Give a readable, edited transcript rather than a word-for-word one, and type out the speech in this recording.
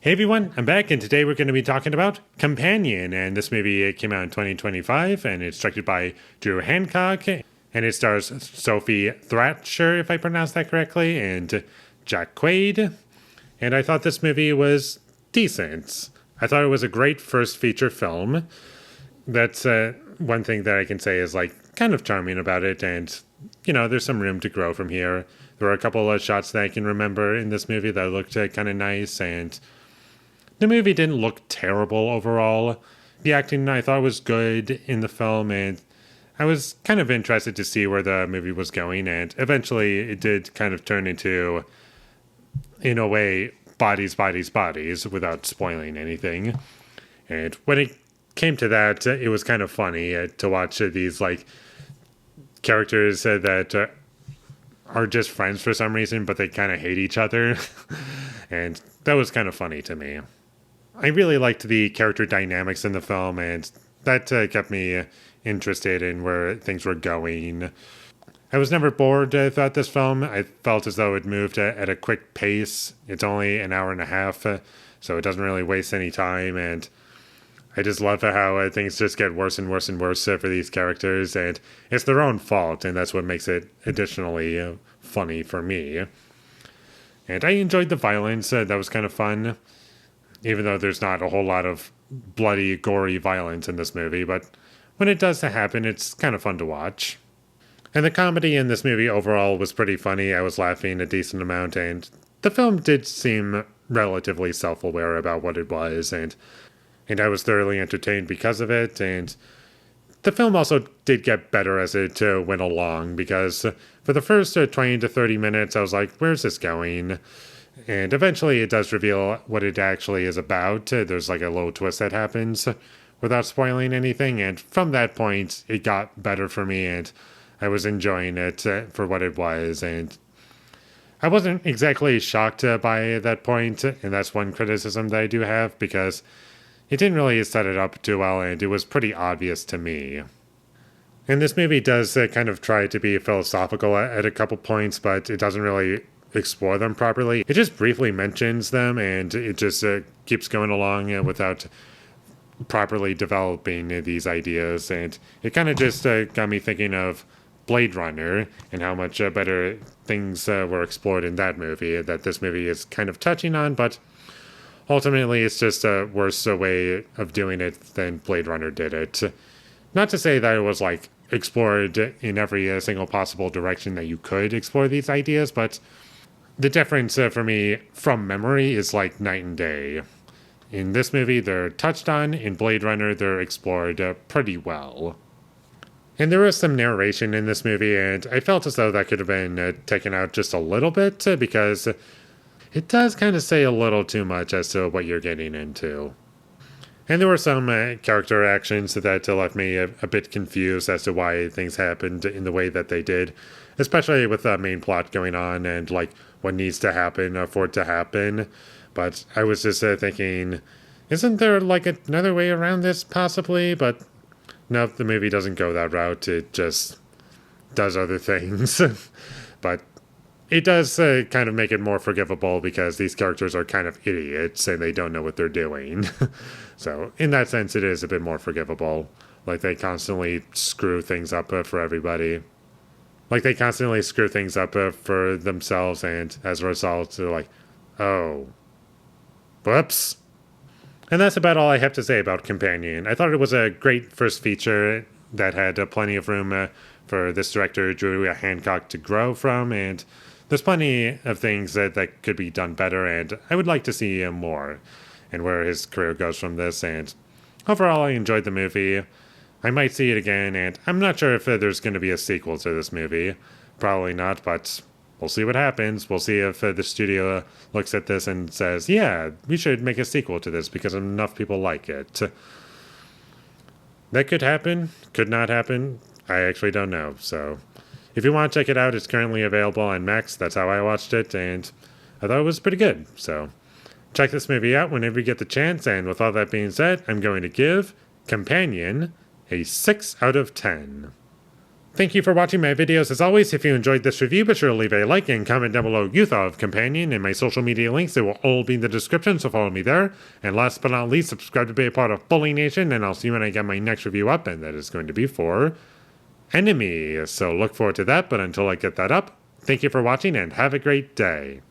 Hey everyone, I'm back, and today we're going to be talking about Companion. And this movie came out in 2025, and it's directed by Drew Hancock, and it stars Sophie Thrasher, if I pronounce that correctly, and Jack Quaid. And I thought this movie was decent. I thought it was a great first feature film. That's one thing that I can say is like kind of charming about it, and there's some room to grow from here. There were a couple of shots that I can remember in this movie that looked kind of nice, and the movie didn't look terrible overall. The acting I thought was good in the film, and I was kind of interested to see where the movie was going, and eventually it did kind of turn into, in a way, bodies, bodies, bodies, without spoiling anything. And when it came to that, it was kind of funny to watch these, like, characters that are just friends for some reason, but they kind of hate each other. And that was kind of funny to me. I really liked the character dynamics in the film, and that kept me interested in where things were going. I was never bored throughout this film. I felt as though it moved at a quick pace. It's only an hour and a half, so it doesn't really waste any time, and I just love how things just get worse and worse and worse for these characters, and it's their own fault, and that's what makes it additionally funny for me. And I enjoyed the violence. That was kind of fun, even though there's not a whole lot of bloody, gory violence in this movie, but when it does happen, it's kind of fun to watch. And the comedy in this movie overall was pretty funny. I was laughing a decent amount, and the film did seem relatively self-aware about what it was, and I was thoroughly entertained because of it, and the film also did get better as it went along, because for the first 20 to 30 minutes, I was like, where's this going? And eventually it does reveal what it actually is about. There's like a little twist that happens without spoiling anything. And from that point, it got better for me, and I was enjoying it for what it was. And I wasn't exactly shocked by that point, and that's one criticism that I do have, because it didn't really set it up too well, and it was pretty obvious to me. And this movie does kind of try to be philosophical at a couple points, but it doesn't really explore them properly. It just briefly mentions them, and it just keeps going along without properly developing these ideas. And it kind of just got me thinking of Blade Runner and how much better things were explored in that movie that this movie is kind of touching on, but ultimately it's just a worse way of doing it than Blade Runner did it. Not to say that it was like explored in every single possible direction that you could explore these ideas, but the difference for me from memory is like night and day. In this movie, they're touched on. In Blade Runner, they're explored pretty well. And there was some narration in this movie, and I felt as though that could have been taken out just a little bit, because it does kind of say a little too much as to what you're getting into. And there were some character actions that left me a bit confused as to why things happened in the way that they did, especially with the main plot going on and like what needs to happen for it to happen. But I was just thinking, isn't there like another way around this possibly? But no, the movie doesn't go that route. It just does other things. But it does kind of make it more forgivable, because these characters are kind of idiots and they don't know what they're doing. So in that sense, it is a bit more forgivable. Like they constantly screw things up for everybody. Like they constantly screw things up for themselves, and as a result, they're like, oh, whoops. And that's about all I have to say about Companion. I thought it was a great first feature that had plenty of room for this director, Drew Hancock, to grow from, and there's plenty of things that could be done better, and I would like to see more and where his career goes from this. And overall, I enjoyed the movie. I might see it again, and I'm not sure if there's going to be a sequel to this movie. Probably not, but we'll see what happens. We'll see if the studio looks at this and says, yeah, we should make a sequel to this because enough people like it. That could happen, could not happen. I actually don't know. So if you want to check it out, it's currently available on Max. That's how I watched it, and I thought it was pretty good. So check this movie out whenever you get the chance, and with all that being said, I'm going to give Companion a 6 out of 10. Thank you for watching my videos. As always, if you enjoyed this review, be sure to leave a like and comment down below what you thought of Companion, and my social media links, they will all be in the description, so follow me there. And last but not least, subscribe to be a part of Foley Nation, and I'll see you when I get my next review up, and that is going to be for Enemy. So look forward to that, but until I get that up, thank you for watching and have a great day.